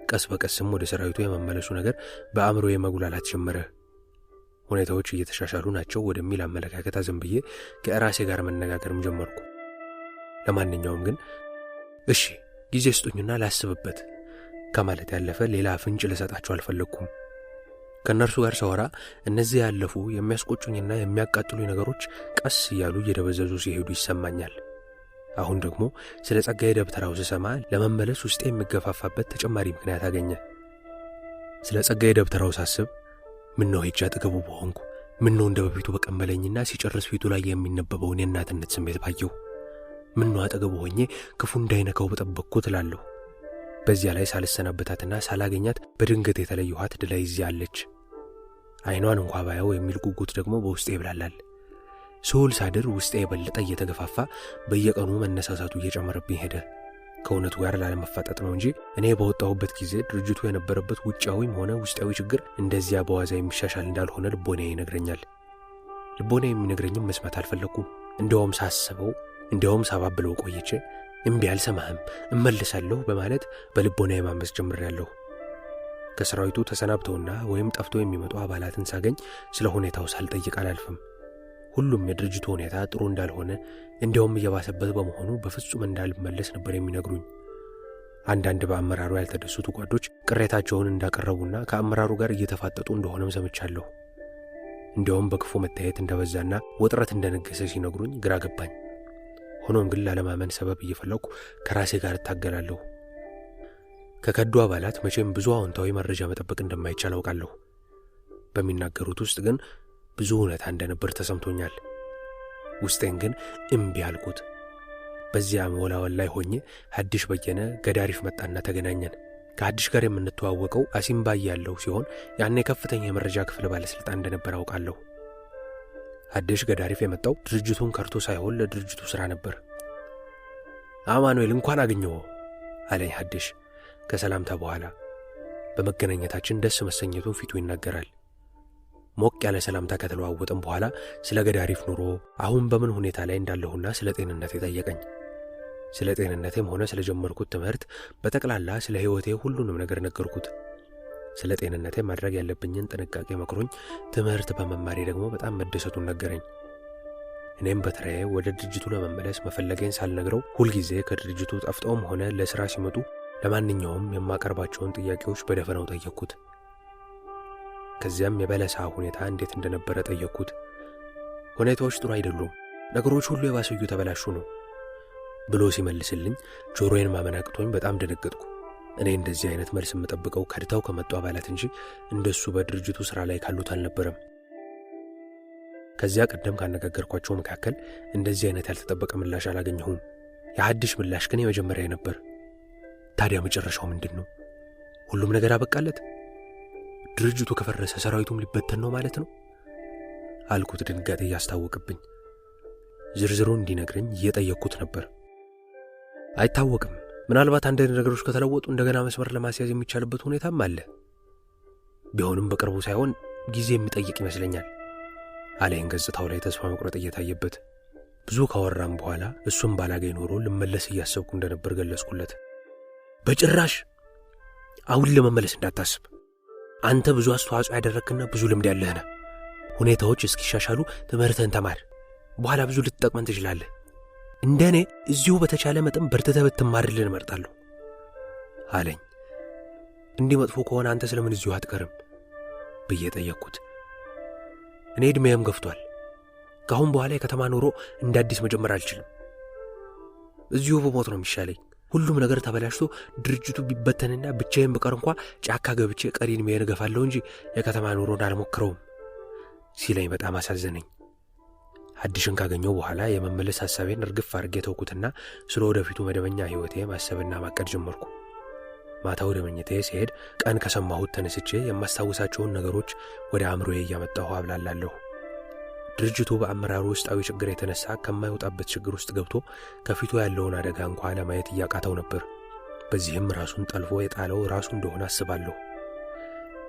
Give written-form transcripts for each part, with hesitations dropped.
ቀስ በቀስም ወደ ሰራዊቱ የመመለሱ ነገር በአእምሮዬ መጉላላት ጀመረ። ሁኔታዎች እየተሻሻሉ ናቸው ወደሚል አመለካከት አዘንብዬ ከራሴ ጋር መነጋገርም ጀመርኩ። ለማንኛውም ግን እሺ ጊዜ ስጡኝና ላስብበት ከማለት ያለፈ ሌላ ፍንጭ ልሰጣቸው አልፈለኩም። ከነርሱ ጋር ሳወራ እነዚህ ያለፉ የሚያስቆጩኝና የሚያቃጥሉኝ ነገሮች ቀስ እያሉ እየደበዘዙ ሲሄዱ ይሰማኛል። አሁን ደግሞ ስለ ጸጋዬ ደብተራው ስሰማ ለመመለስ ውስጤ የሚገፋፋበት ተጨማሪ ምክንያት አገኘ። ስለ ጸጋዬ ደብተራው ሳስብ ምነው ሄጄ አጠገቡ በሆንኩ፣ ምነው እንደ በፊቱ በቀመለኝና ሲጨርስ ፊቱ ላይ የሚነበበውን የእናትነት ስሜት ባየሁ፣ ምነው አጠገቡ ሆኜ ክፉ እንዳይነካው በጠበቅኩት እላለሁ። በዚያ ላይ ሳልሰናበታትና ሳላገኛት በድንገት የተለየኋት ድላይ እዚያ አለች። አይኗን እንኳ ባየው የሚል ጉጉት ደግሞ በውስጤ ይብላላል። ስውል ሳድር ውስጤ የበለጠ እየተገፋፋ በየቀኑ መነሳሳቱ እየጨመረብኝ ሄደ። ከእውነቱ ጋር ላለመፋጠጥ ነው እንጂ እኔ በወጣሁበት ጊዜ ድርጅቱ የነበረበት ውጫዊም ሆነ ውስጣዊ ችግር እንደዚያ በዋዛ የሚሻሻል እንዳልሆነ ልቦናዬ ይነግረኛል። ልቦናዬ የሚነግረኝም መስማት አልፈለኩም። እንዲያውም ሳባብለው ቆይቼ እምቢ አልሰማህም እመልሳለሁ በማለት በልቦናዬ ማመስ ጀምሬያለሁ። ከሰራዊቱ ተሰናብተውና ወይም ጠፍተው የሚመጡ አባላትን ሳገኝ ስለ ሁኔታው ሳልጠይቅ አላልፍም። ሁሉም የድርጅቱ ሁኔታ ጥሩ እንዳልሆነ እንዲያውም እየባሰበት በመሆኑ በፍጹም እንዳልመለስ ነበር የሚነግሩኝ። አንዳንድ በአመራሩ ያልተደሰቱ ጓዶች ቅሬታቸውን እንዳቀረቡና ከአመራሩ ጋር እየተፋጠጡ እንደሆነም ሰምቻለሁ። እንዲያውም በክፉ መታየት እንደበዛና ውጥረት እንደነገሰ ሲነግሩኝ ግራ ገባኝ። ሆኖም ግን ላለማመን ሰበብ እየፈለኩ ከራሴ ጋር እታገላለሁ። ከከዱ አባላት መቼም ብዙ አዎንታዊ መረጃ መጠበቅ እንደማይቻል አውቃለሁ። በሚናገሩት ውስጥ ግን ብዙ እውነታ እንደነበር ተሰምቶኛል። ውስጤን ግን እምቢ አልኩት። በዚያ መወላወል ላይ ሆኜ ሐዲሽ በየነ ገዳሪፍ መጣና ተገናኘን። ከሐዲሽ ጋር የምንተዋወቀው አሲምባ ያለው ሲሆን ያኔ ከፍተኛ የመረጃ ክፍል ባለስልጣን እንደነበር አውቃለሁ። ሐዲሽ ገዳሪፍ የመጣው ድርጅቱን ከርቶ ሳይሆን ለድርጅቱ ሥራ ነበር። አማኑኤል እንኳን አገኘው አለኝ ሐዲሽ ከሰላምታ በኋላ። በመገናኘታችን ደስ መሰኘቱን ፊቱ ይናገራል። ሞቅ ያለ ሰላምታ ከተለዋወጥን በኋላ ስለ ገዳሪፍ ኑሮ አሁን በምን ሁኔታ ላይ እንዳለሁና ስለ ጤንነቴ ጠየቀኝ። ስለ ጤንነቴም ሆነ ስለ ጀመርኩት ትምህርት በጠቅላላ ስለ ሕይወቴ ሁሉንም ነገር ነገርኩት። ስለ ጤንነቴ ማድረግ ያለብኝን ጥንቃቄ መክሮኝ ትምህርት በመማሬ ደግሞ በጣም መደሰቱን ነገረኝ። እኔም በተራዬ ወደ ድርጅቱ ለመመለስ መፈለጌን ሳልነግረው ሁልጊዜ ከድርጅቱ ጠፍተውም ሆነ ለሥራ ሲመጡ ለማንኛውም የማቀርባቸውን ጥያቄዎች በደፈናው ጠየቅኩት። ከዚያም የበለሳ ሁኔታ እንዴት እንደነበረ ጠየቅኩት። ሁኔታዎች ጥሩ አይደሉም፣ ነገሮች ሁሉ የባሰዩ ተበላሹ ነው ብሎ ሲመልስልኝ ጆሮዬን ማመን አቅቶኝ በጣም ደነገጥኩ። እኔ እንደዚህ አይነት መልስ የምጠብቀው ከድታው ከመጡ አባላት እንጂ እንደሱ በድርጅቱ ሥራ ላይ ካሉት አልነበረም። ከዚያ ቀደም ካነጋገርኳቸው መካከል እንደዚህ አይነት ያልተጠበቀ ምላሽ አላገኘሁም። የሐዲሽ ምላሽ ግን የመጀመሪያ ነበር። ታዲያ መጨረሻው ምንድን ነው? ሁሉም ነገር አበቃለት? ድርጅቱ ከፈረሰ ሰራዊቱም ሊበተን ነው ማለት ነው አልኩት፣ ድንጋጤ እያስታወቅብኝ። ዝርዝሩ እንዲነግረኝ እየጠየቅኩት ነበር። አይታወቅም፣ ምናልባት አንዳንድ ነገሮች ከተለወጡ እንደገና መስመር ለማስያዝ የሚቻልበት ሁኔታም አለ። ቢሆንም በቅርቡ ሳይሆን ጊዜ የሚጠይቅ ይመስለኛል አለኝ፣ ገጽታው ላይ ተስፋ መቁረጥ እየታየበት። ብዙ ካወራም በኋላ እሱም ባላገኝ ኖሮ ልመለስ እያሰብኩ እንደነበር ገለጽኩለት። በጭራሽ አሁን ለመመለስ እንዳታስብ፣ አንተ ብዙ አስተዋጽኦ ያደረክና ብዙ ልምድ ያለህ ነህ። ሁኔታዎች እስኪሻሻሉ ትምህርትህን ተማር፣ በኋላ ብዙ ልትጠቅመን ትችላለህ። እንደኔ እዚሁ በተቻለ መጠን በርትተህ ብትማርልን እመርጣለሁ አለኝ። እንዲህ መጥፎ ከሆነ አንተ ስለምን እዚሁ አትቀርም ብዬ ጠየቅኩት። እኔ ዕድሜም ገፍቷል፣ ከአሁን በኋላ የከተማ ኑሮ እንደ አዲስ መጀመር አልችልም። እዚሁ በሞት ነው የሚሻለኝ። ሁሉም ነገር ተበላሽቶ ድርጅቱ ቢበተንና ብቻዬን ብቀር እንኳ ጫካ ገብቼ ቀሪ ዕድሜዬን እገፋለሁ እንጂ የከተማ ኑሮን አልሞክረውም ሲለኝ በጣም አሳዘነኝ። ሐዲሽን ካገኘው በኋላ የመመለስ ሐሳቤን እርግፍ አድርጌ ተውኩትና ስለ ወደፊቱ መደበኛ ሕይወቴ ማሰብና ማቀድ ጀመርኩ። ማታ ወደ መኝታዬ ሲሄድ ቀን ከሰማሁት ተነስቼ የማስታውሳቸውን ነገሮች ወደ አእምሮዬ እያመጣሁ አብላላለሁ። ድርጅቱ በአመራሩ ውስጣዊ ችግር የተነሳ ከማይወጣበት ችግር ውስጥ ገብቶ ከፊቱ ያለውን አደጋ እንኳ ለማየት እያቃተው ነበር። በዚህም ራሱን ጠልፎ የጣለው ራሱ እንደሆነ አስባለሁ።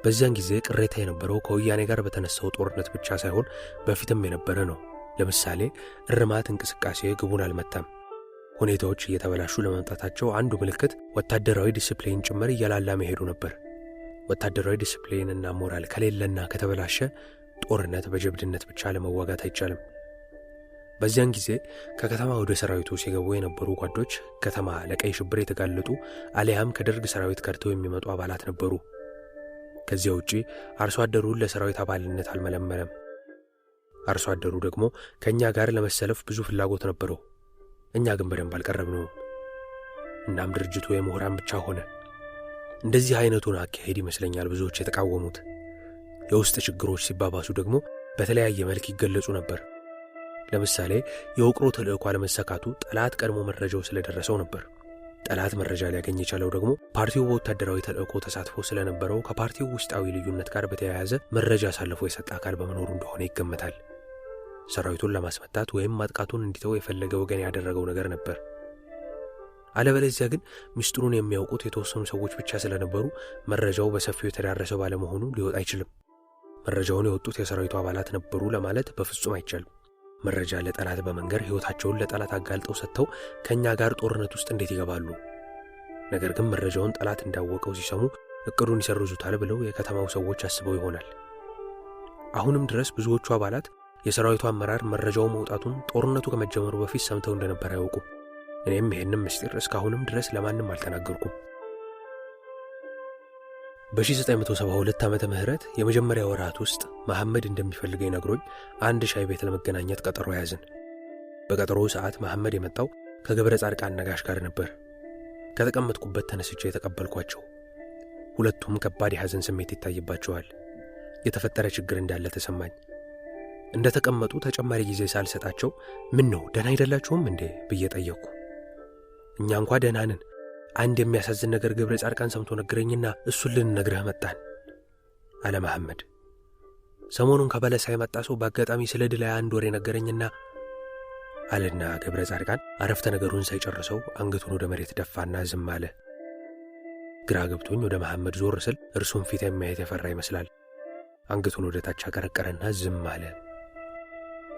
በዚያን ጊዜ ቅሬታ የነበረው ከወያኔ ጋር በተነሳው ጦርነት ብቻ ሳይሆን በፊትም የነበረ ነው። ለምሳሌ እርማት እንቅስቃሴ ግቡን አልመታም። ሁኔታዎች እየተበላሹ ለመምጣታቸው አንዱ ምልክት ወታደራዊ ዲሲፕሊን ጭምር እያላላ መሄዱ ነበር። ወታደራዊ ዲሲፕሊንና ሞራል ከሌለና ከተበላሸ ጦርነት በጀብድነት ብቻ ለመዋጋት አይቻልም። በዚያን ጊዜ ከከተማ ወደ ሰራዊቱ ሲገቡ የነበሩ ጓዶች ከተማ ለቀይ ሽብር የተጋለጡ አሊያም ከደርግ ሰራዊት ከድተው የሚመጡ አባላት ነበሩ። ከዚያ ውጪ አርሶ አደሩን ለሰራዊት አባልነት አልመለመለም። አርሶ አደሩ ደግሞ ከኛ ጋር ለመሰለፍ ብዙ ፍላጎት ነበረው። እኛ ግን በደንብ አልቀረብነውም። እናም ድርጅቱ የምሁራን ብቻ ሆነ። እንደዚህ አይነቱን አካሄድ ይመስለኛል ብዙዎች የተቃወሙት። የውስጥ ችግሮች ሲባባሱ ደግሞ በተለያየ መልክ ይገለጹ ነበር። ለምሳሌ የውቅሮ ተልእኮ አለመሳካቱ ጠላት ቀድሞ መረጃው ስለደረሰው ነበር። ጠላት መረጃ ሊያገኝ የቻለው ደግሞ ፓርቲው በወታደራዊ ተልእኮ ተሳትፎ ስለነበረው ከፓርቲው ውስጣዊ ልዩነት ጋር በተያያዘ መረጃ አሳልፎ የሰጠ አካል በመኖሩ እንደሆነ ይገመታል። ሰራዊቱን ለማስመታት ወይም ማጥቃቱን እንዲተው የፈለገ ወገን ያደረገው ነገር ነበር። አለበለዚያ ግን ምስጢሩን የሚያውቁት የተወሰኑ ሰዎች ብቻ ስለነበሩ መረጃው በሰፊው የተዳረሰ ባለመሆኑ ሊወጣ አይችልም። መረጃውን የወጡት የሰራዊቱ አባላት ነበሩ ለማለት በፍጹም አይቻልም። መረጃ ለጠላት በመንገር ሕይወታቸውን ለጠላት አጋልጠው ሰጥተው ከኛ ጋር ጦርነት ውስጥ እንዴት ይገባሉ? ነገር ግን መረጃውን ጠላት እንዳወቀው ሲሰሙ እቅዱን ይሰርዙታል ብለው የከተማው ሰዎች አስበው ይሆናል። አሁንም ድረስ ብዙዎቹ አባላት የሰራዊቱ አመራር መረጃው መውጣቱን ጦርነቱ ከመጀመሩ በፊት ሰምተው እንደነበር አያውቁም። እኔም ይሄንን ምስጢር እስካሁንም ድረስ ለማንም አልተናገርኩም። በ1972 ዓመተ ምህረት የመጀመሪያ ወራት ውስጥ መሐመድ እንደሚፈልገኝ ነግሮኝ አንድ ሻይ ቤት ለመገናኘት ቀጠሮ ያዝን። በቀጠሮው ሰዓት መሐመድ የመጣው ከገብረ ጻድቃን ነጋሽ ጋር ነበር። ከተቀመጥኩበት ተነስቼ የተቀበልኳቸው። ሁለቱም ከባድ የሐዘን ስሜት ይታይባቸዋል። የተፈጠረ ችግር እንዳለ ተሰማኝ። እንደተቀመጡ ተጨማሪ ጊዜ ሳልሰጣቸው ምን ነው ደህና አይደላችሁም እንዴ ብዬ ጠየቅኩ። እኛ እንኳን ደህና ነን፣ አንድ የሚያሳዝን ነገር ገብረ ጻድቃን ሰምቶ ነገረኝና እሱን ልንነግርህ መጣን አለ መሐመድ። ሰሞኑን ከበለሳ የመጣ ሰው በአጋጣሚ ስለ ድላይ አንድ ወሬ ነገረኝና አለና ገብረ ጻድቃን አረፍተ ነገሩን ሳይጨርሰው አንገቱን ወደ መሬት ደፋና ዝም አለ። ግራ ገብቶኝ ወደ መሐመድ ዞር ስል እርሱም ፊት የሚያየት የፈራ ይመስላል። አንገቱን ወደ ታች አቀረቀረና ዝም አለ።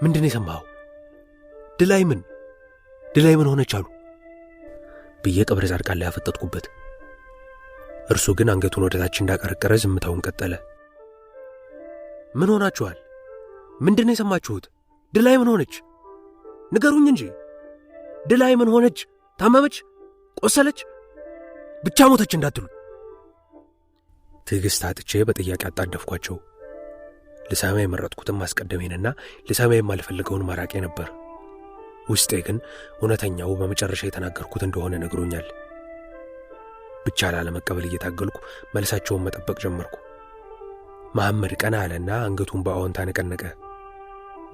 ምንድን ነው የሰማኸው? ድላይ ምን ሆነች አሉ ብዬ ገብረ ጻድቃን ላይ አፈጠጥኩበት። እርሱ ግን አንገቱን ወደ ታች እንዳቀረቀረ ዝምታውን ቀጠለ። ምን ሆናችኋል? ምንድን ነው የሰማችሁት? ድላይ ምን ሆነች? ንገሩኝ እንጂ። ድላይ ምን ሆነች? ታመመች? ቆሰለች? ብቻ ሞተች እንዳትሉ። ትዕግስት አጥቼ በጥያቄ አጣደፍኳቸው። ልሰማ የመረጥኩትም ማስቀደሜንና ልሰማ የማልፈልገውን ማራቄ ነበር። ውስጤ ግን እውነተኛው በመጨረሻ የተናገርኩት እንደሆነ ነግሮኛል። ብቻ ላለመቀበል እየታገልኩ መልሳቸውን መጠበቅ ጀመርኩ። መሐመድ ቀና አለና አንገቱን በአዎንታ ነቀነቀ።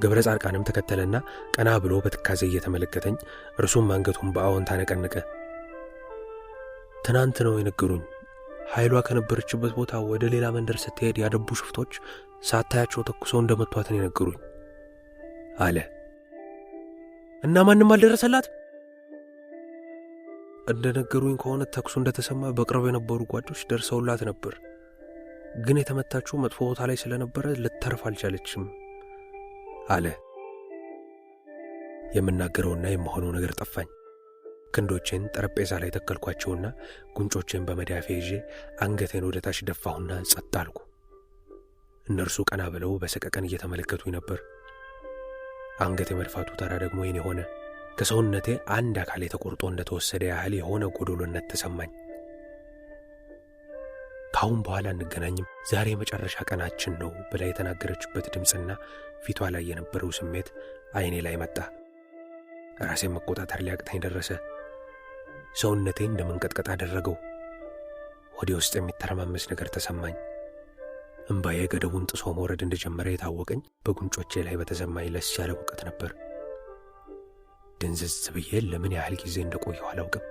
ገብረ ጻድቃንም ተከተለና ቀና ብሎ በትካዜ እየተመለከተኝ እርሱም አንገቱን በአዎንታ ነቀነቀ። ትናንት ነው የነገሩኝ። ኃይሏ ከነበረችበት ቦታ ወደ ሌላ መንደር ስትሄድ ያደቡ ሽፍቶች ሳታያቸው ተኩሰው እንደመቷትን የነገሩኝ አለ። እና ማንም አልደረሰላት? እንደነገሩኝ ከሆነ ተኩሱ እንደተሰማ በቅርብ የነበሩ ጓዶች ደርሰውላት ነበር። ግን የተመታችው መጥፎ ቦታ ላይ ስለነበረ ልትተርፍ አልቻለችም አለ። የምናገረውና የምሆነው ነገር ጠፋኝ። ክንዶቼን ጠረጴዛ ላይ ተከልኳቸውና ጉንጮቼን በመዳፌ ይዤ አንገቴን ወደ ታች ደፋሁና ጸጥ አልኩ። እነርሱ ቀና ብለው በሰቀቀን እየተመለከቱኝ ነበር። አንገቴ መድፋቱ ተራ ደግሞ የኔ ሆነ። ከሰውነቴ አንድ አካል ተቆርጦ እንደተወሰደ ያህል የሆነ ጎዶሎነት ተሰማኝ። ካሁን በኋላ እንገናኝም፣ ዛሬ መጨረሻ ቀናችን ነው ብላ የተናገረችበት ድምፅና ፊቷ ላይ የነበረው ስሜት አይኔ ላይ መጣ። ራሴን መቆጣጠር ሊያቅተኝ ደረሰ። ሰውነቴ እንደመንቀጥቀጥ አደረገው። ወደ ውስጥ የሚተረማመስ ነገር ተሰማኝ። እንባዬ ገደቡን ጥሶ መውረድ እንደጀመረ የታወቀኝ በጉንጮቼ ላይ በተሰማኝ ለስ ያለ ሙቀት ነበር። ድንዝዝ ብዬ ለምን ያህል ጊዜ እንደቆየሁ አላውቅም።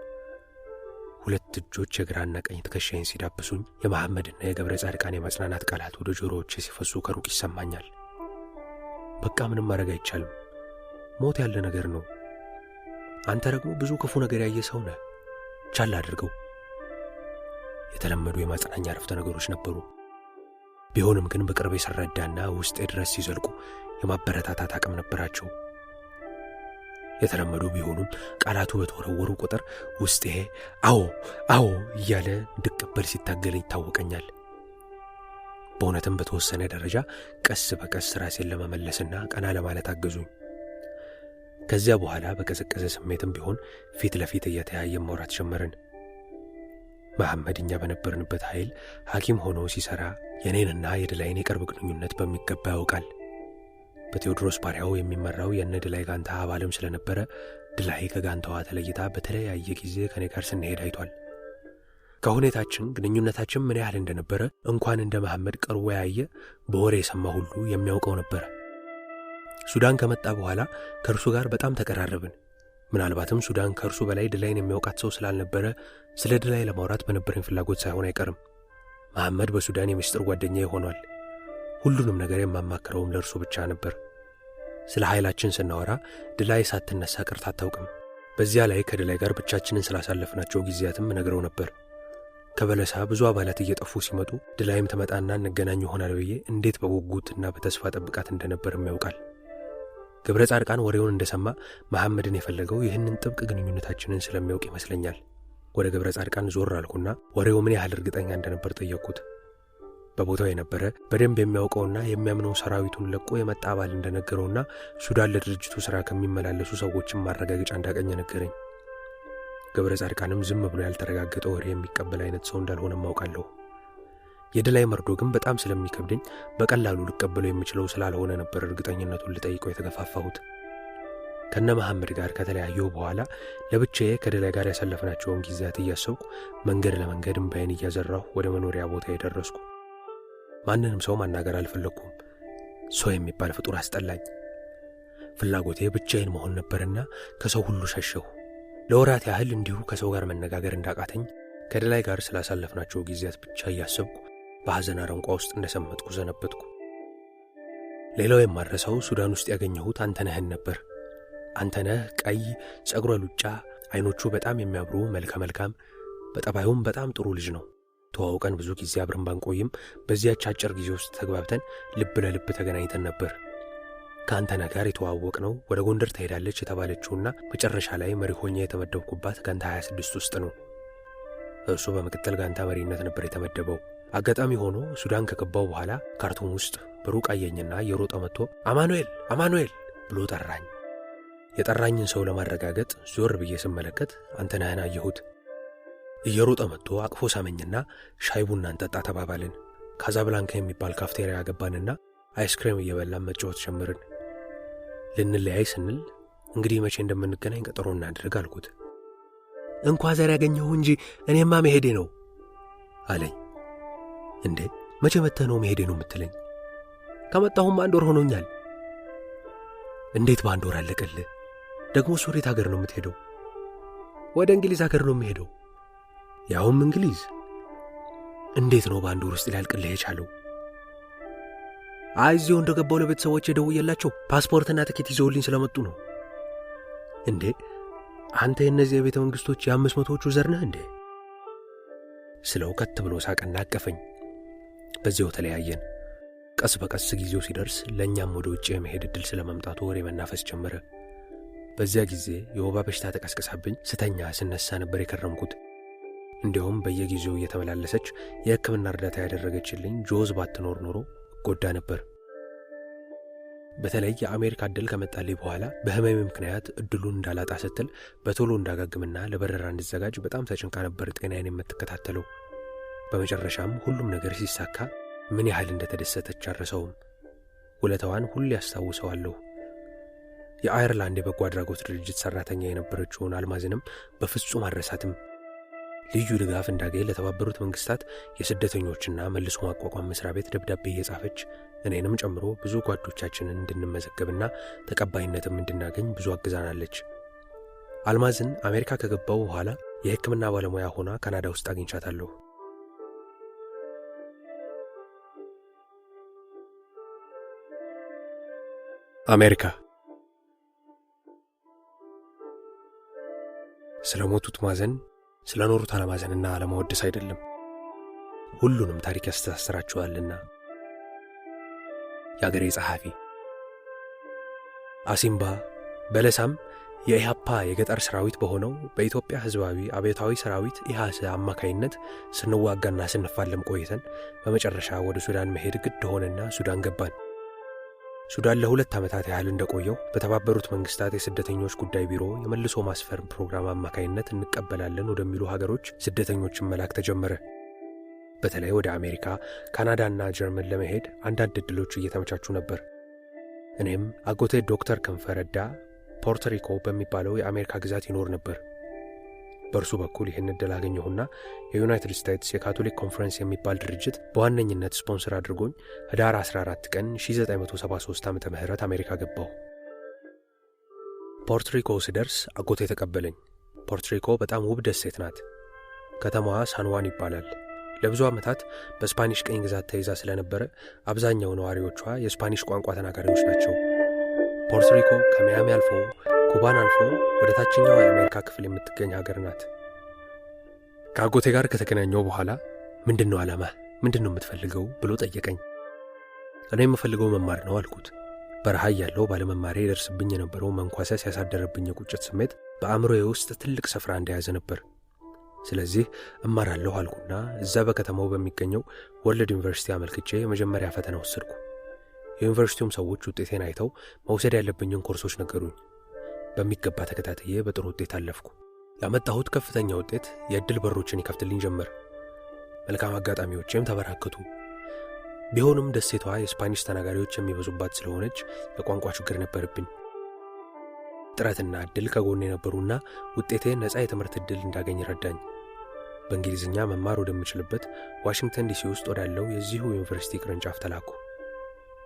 ሁለት እጆች የግራና ቀኝ ትከሻዬን ሲዳብሱኝ የመሐመድና የገብረ ጻድቃን የማጽናናት ቃላት ወደ ጆሮዎቼ ሲፈሱ ከሩቅ ይሰማኛል። በቃ ምንም ማድረግ አይቻልም። ሞት ያለ ነገር ነው። አንተ ደግሞ ብዙ ክፉ ነገር ያየ ሰው ነህ። ቻል አድርገው። የተለመዱ የማጽናኛ አረፍተ ነገሮች ነበሩ። ቢሆንም ግን በቅርብ የሰረዳና ውስጤ ድረስ ሲዘልቁ የማበረታታት አቅም ነበራቸው። የተለመዱ ቢሆኑም ቃላቱ በተወረወሩ ቁጥር ውስጤ አዎ አዎ እያለ እንድቀበል ሲታገለኝ ይታወቀኛል። በእውነትም በተወሰነ ደረጃ ቀስ በቀስ ራሴን ለመመለስና ቀና ለማለት አገዙኝ። ከዚያ በኋላ በቀዘቀዘ ስሜትም ቢሆን ፊት ለፊት እየተያየን ማውራት ጀመርን። መሐመድ እኛ በነበርንበት ኃይል ሐኪም ሆኖ ሲሰራ የኔንና የድላይን የቅርብ ግንኙነት በሚገባ ያውቃል። በቴዎድሮስ ባሪያው የሚመራው የነ ድላይ ጋንታ አባልም ስለነበረ ድላይ ከጋንታዋ ተለይታ በተለያየ ጊዜ ከኔ ጋር ስንሄድ አይቷል። ከሁኔታችን ግንኙነታችን ምን ያህል እንደነበረ እንኳን እንደ መሐመድ ቀርቦ ያየ በወሬ የሰማ ሁሉ የሚያውቀው ነበር። ሱዳን ከመጣ በኋላ ከእርሱ ጋር በጣም ተቀራረብን። ምናልባትም ሱዳን ከእርሱ በላይ ድላይን የሚያውቃት ሰው ስላልነበረ ስለ ድላይ ለማውራት በነበረኝ ፍላጎት ሳይሆን አይቀርም። መሐመድ በሱዳን የምስጢር ጓደኛዬ ሆኗል። ሁሉንም ነገር የማማክረውም ለእርሱ ብቻ ነበር። ስለ ኃይላችን ስናወራ ድላይ ሳትነሳ ቀርታ አታውቅም። በዚያ ላይ ከድላይ ጋር ብቻችንን ስላሳለፍናቸው ጊዜያትም ነግረው ነበር። ከበለሳ ብዙ አባላት እየጠፉ ሲመጡ ድላይም ትመጣና እንገናኝ ይሆናል ብዬ እንዴት በጉጉትና በተስፋ ጠብቃት እንደነበርም ያውቃል። ገብረ ጻድቃን ወሬውን እንደሰማ መሐመድን የፈለገው ይህንን ጥብቅ ግንኙነታችንን ስለሚያውቅ ይመስለኛል። ወደ ገብረ ጻድቃን ዞር አልኩና ወሬው ምን ያህል እርግጠኛ እንደነበር ጠየቅኩት። በቦታው የነበረ በደንብ የሚያውቀውና የሚያምነው ሰራዊቱን ለቆ የመጣ አባል እንደነገረውና ሱዳን ለድርጅቱ ሥራ ከሚመላለሱ ሰዎችም ማረጋገጫ እንዳገኘ ነገረኝ። ገብረ ጻድቃንም ዝም ብሎ ያልተረጋገጠ ወሬ የሚቀበል አይነት ሰው እንዳልሆነ ማውቃለሁ። የድላይ መርዶ ግን በጣም ስለሚከብደኝ በቀላሉ ልቀበለው የምችለው ስላልሆነ ነበር እርግጠኝነቱን ልጠይቀው የተገፋፋሁት። ከነ መሐመድ ጋር ከተለያየው በኋላ ለብቻዬ ከድላይ ጋር ያሳለፍናቸውን ጊዜያት እያሰብኩ መንገድ ለመንገድ እምባዬን እያዘራሁ ወደ መኖሪያ ቦታ የደረስኩ። ማንንም ሰው ማናገር አልፈለግኩም። ሰው የሚባል ፍጡር አስጠላኝ። ፍላጎቴ ብቻዬን መሆን ነበርና ከሰው ሁሉ ሸሸሁ። ለወራት ያህል እንዲሁ ከሰው ጋር መነጋገር እንዳቃተኝ ከድላይ ጋር ስላሳለፍናቸው ጊዜያት ብቻ እያሰብኩ በሐዘን አረንቋ ውስጥ እንደሰመጥኩ ዘነበትኩ። ሌላው የማረሰው ሱዳን ውስጥ ያገኘሁት አንተነህን ነበር። አንተነህ ቀይ፣ ጸጉረ ሉጫ፣ አይኖቹ በጣም የሚያብሩ መልከ መልካም፣ በጠባዩም በጣም ጥሩ ልጅ ነው። ተዋውቀን ብዙ ጊዜ አብረን ባንቆይም በዚያች አጭር ጊዜ ውስጥ ተግባብተን ልብ ለልብ ተገናኝተን ነበር። ከአንተነህ ጋር የተዋወቅነው ወደ ጎንደር ትሄዳለች የተባለችውና መጨረሻ ላይ መሪ ሆኜ የተመደብኩባት ጋንታ 26 ውስጥ ነው። እርሱ በምክትል ጋንታ መሪነት ነበር የተመደበው። አጋጣሚ ሆኖ ሱዳን ከገባው በኋላ ካርቱም ውስጥ በሩቅ አየኝና የሮጠ መጥቶ አማኑኤል አማኑኤል ብሎ ጠራኝ። የጠራኝን ሰው ለማረጋገጥ ዞር ብዬ ስመለከት አንተነህን አየሁት። እየሮጠ መጥቶ አቅፎ ሳመኝና ሻይ ቡና እንጠጣ ተባባልን። ካዛብላንካ የሚባል ካፍቴሪያ ገባንና አይስክሬም እየበላን መጫወት ጀመርን። ልንለያይ ስንል እንግዲህ መቼ እንደምንገናኝ ቀጠሮ እናድርግ አልኩት። እንኳን ዛሬ ያገኘሁ እንጂ እኔማ መሄዴ ነው አለኝ። እንዴ መቼ መጥተህ ነው መሄዴ ነው የምትለኝ? ከመጣሁም 1 ወር ሆኖኛል። እንዴት በ1 ወር አለቀልህ? ደግሞ ሱሪት ሀገር ነው የምትሄደው? ወደ እንግሊዝ ሀገር ነው የምሄደው። ያውም እንግሊዝ? እንዴት ነው በ1 ወር ውስጥ ሊያልቅልህ የቻለው? እዚሁ እንደገባው ለቤተሰቦቼ ደውዬላቸው ፓስፖርትና ትኬት ይዘውልኝ ስለመጡ ነው። እንዴ አንተ የእነዚህ የቤተ መንግስቶች የ500ዎቹ ዘር ነህ እንዴ ስለው ከት ብሎ ሳቀና አቀፈኝ። በዚያው ተለያየን። ቀስ በቀስ ጊዜው ሲደርስ ለእኛም ወደ ውጭ የመሄድ ዕድል ስለመምጣቱ ወሬ መናፈስ ጀመረ። በዚያ ጊዜ የወባ በሽታ ተቀስቅሳብኝ ስተኛ ስነሳ ነበር የከረምኩት። እንዲሁም በየጊዜው እየተመላለሰች የሕክምና እርዳታ ያደረገችልኝ ጆዝ ባትኖር ኖሮ ጎዳ ነበር። በተለይ የአሜሪካ ዕድል ከመጣልኝ በኋላ በህመሜ ምክንያት ዕድሉን እንዳላጣ ስትል በቶሎ እንዳጋግምና ለበረራ እንድዘጋጅ በጣም ተጨንቃ ነበር ጤናዬን የምትከታተለው። በመጨረሻም ሁሉም ነገር ሲሳካ ምን ያህል እንደተደሰተች አልረሳውም። ውለታዋን ሁሌ ያስታውሰዋለሁ። የአየርላንድ የበጎ አድራጎት ድርጅት ሰራተኛ የነበረችውን አልማዝንም በፍጹም አልረሳትም። ልዩ ድጋፍ እንዳገኝ ለተባበሩት መንግስታት የስደተኞችና መልሶ ማቋቋም መስሪያ ቤት ደብዳቤ እየጻፈች እኔንም ጨምሮ ብዙ ጓዶቻችንን እንድንመዘገብና ተቀባይነትም እንድናገኝ ብዙ አግዛናለች። አልማዝን አሜሪካ ከገባው በኋላ የሕክምና ባለሙያ ሆና ካናዳ ውስጥ አግኝቻታለሁ። አሜሪካ ስለሞቱት ማዘን ስለኖሩት አለማዘንና አለማወደስ አይደለም፣ ሁሉንም ታሪክ ያስተሳስራቸዋልና። የአገሬ ጸሐፊ አሲምባ በለሳም የኢሃፓ የገጠር ሰራዊት በሆነው በኢትዮጵያ ሕዝባዊ አብዮታዊ ሰራዊት ኢሃሰ አማካይነት ስንዋጋና ስንፋለም ቆይተን በመጨረሻ ወደ ሱዳን መሄድ ግድ ሆነና ሱዳን ገባን። ሱዳን ለ2 ዓመታት ያህል እንደቆየው በተባበሩት መንግስታት የስደተኞች ጉዳይ ቢሮ የመልሶ ማስፈር ፕሮግራም አማካይነት እንቀበላለን ወደሚሉ ሀገሮች ስደተኞችን መላክ ተጀመረ። በተለይ ወደ አሜሪካ፣ ካናዳና ጀርመን ለመሄድ አንዳንድ ዕድሎች እየተመቻቹ ነበር። እኔም አጎቴ ዶክተር ክንፈ ረዳ ፖርቶሪኮ በሚባለው የአሜሪካ ግዛት ይኖር ነበር። በእርሱ በኩል ይህን ዕድል አገኘሁና የዩናይትድ ስቴትስ የካቶሊክ ኮንፈረንስ የሚባል ድርጅት በዋነኝነት ስፖንሰር አድርጎኝ ህዳር 14 ቀን 1973 ዓ.ም አሜሪካ ገባሁ። ፖርቶሪኮ ስደርስ አጎቴ ተቀበለኝ። ፖርቶሪኮ በጣም ውብ ደሴት ናት። ከተማዋ ሳንዋን ይባላል። ለብዙ ዓመታት በስፓኒሽ ቅኝ ግዛት ተይዛ ስለነበረ አብዛኛው ነዋሪዎቿ የስፓኒሽ ቋንቋ ተናጋሪዎች ናቸው። ፖርቶሪኮ ከሚያሚ አልፎ ኩባን አልፎ ወደ ታችኛው የአሜሪካ ክፍል የምትገኝ ሀገር ናት። ከአጎቴ ጋር ከተገናኘው በኋላ ምንድነው ዓላማ? ምንድነው የምትፈልገው ብሎ ጠየቀኝ። እኔ የምፈልገው መማር ነው አልኩት። በረሃ ያለው ባለመማሬ ይደርስብኝ የነበረው መንኳሰስ ያሳደረብኝ የቁጭት ስሜት በአእምሮዬ ውስጥ ትልቅ ስፍራ እንደያዘ ነበር። ስለዚህ እማራለሁ አልኩና እዛ በከተማው በሚገኘው ወርልድ ዩኒቨርሲቲ አመልክቼ የመጀመሪያ ፈተና ወሰድኩ። የዩኒቨርሲቲውም ሰዎች ውጤቴን አይተው መውሰድ ያለብኝን ኮርሶች ነገሩኝ። በሚገባ ተከታትዬ በጥሩ ውጤት አለፍኩ። ያመጣሁት ከፍተኛ ውጤት የዕድል በሮችን ይከፍትልኝ ጀመር። መልካም አጋጣሚዎችም ተበራከቱ። ቢሆንም ደሴቷ የስፓኒሽ ተናጋሪዎች የሚበዙባት ስለሆነች የቋንቋ ችግር ነበርብኝ። ጥረትና ዕድል ከጎኔ ነበሩና ውጤቴ ነፃ የትምህርት ዕድል እንዳገኝ ረዳኝ። በእንግሊዝኛ መማር ወደምችልበት ዋሽንግተን ዲሲ ውስጥ ወዳለው የዚሁ ዩኒቨርሲቲ ቅርንጫፍ ተላኩ።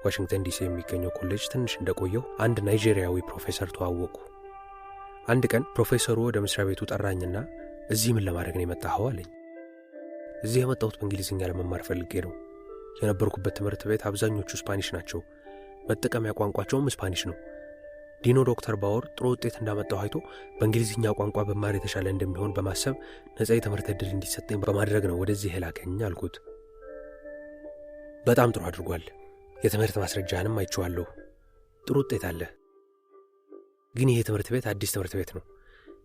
ዋሽንግተን ዲሲ የሚገኘው ኮሌጅ ትንሽ እንደቆየው አንድ ናይጄሪያዊ ፕሮፌሰር ተዋወቁ። አንድ ቀን ፕሮፌሰሩ ወደ መስሪያ ቤቱ ጠራኝና እዚህ ምን ለማድረግ ነው የመጣኸው አለኝ። እዚህ የመጣሁት በእንግሊዝኛ ለመማር ፈልጌ ነው። የነበርኩበት ትምህርት ቤት አብዛኞቹ ስፓኒሽ ናቸው። መጠቀሚያ ቋንቋቸውም ስፓኒሽ ነው። ዲኖ ዶክተር ባወር ጥሩ ውጤት እንዳመጣሁ አይቶ በእንግሊዝኛ ቋንቋ በማር የተሻለ እንደሚሆን በማሰብ ነፃ የትምህርት ዕድል እንዲሰጠኝ በማድረግ ነው ወደዚህ የላከኝ አልኩት። በጣም ጥሩ አድርጓል። የትምህርት ማስረጃህንም አይቼዋለሁ። ጥሩ ውጤት አለ። ግን ይሄ ትምህርት ቤት አዲስ ትምህርት ቤት ነው።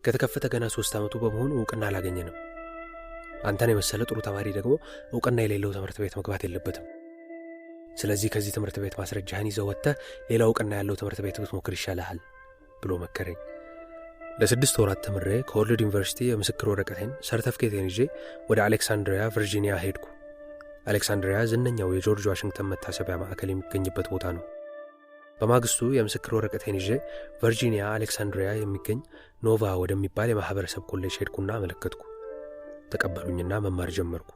ከተከፈተ ገና 3 ዓመቱ በመሆኑ ዕውቅና አላገኘንም። አንተን የመሰለ ጥሩ ተማሪ ደግሞ ዕውቅና የሌለው ትምህርት ቤት መግባት የለበትም። ስለዚህ ከዚህ ትምህርት ቤት ማስረጃህን ይዘህ ወጥተህ ሌላ ዕውቅና ያለው ትምህርት ቤት ብትሞክር ይሻልሃል ብሎ መከረኝ። ለ6 ወራት ተምሬ ከወርልድ ዩኒቨርሲቲ የምስክር ወረቀቴን ሰርተፍኬቴን ይዤ ወደ አሌክሳንድሪያ ቨርጂኒያ ሄድኩ። አሌክሳንድሪያ ዝነኛው የጆርጅ ዋሽንግተን መታሰቢያ ማዕከል የሚገኝበት ቦታ ነው። በማግስቱ የምስክር ወረቀቴን ይዤ ቨርጂኒያ አሌክሳንድሪያ የሚገኝ ኖቫ ወደሚባል የማህበረሰብ ኮሌጅ ሄድኩና አመለከትኩ። ተቀበሉኝና መማር ጀመርኩ።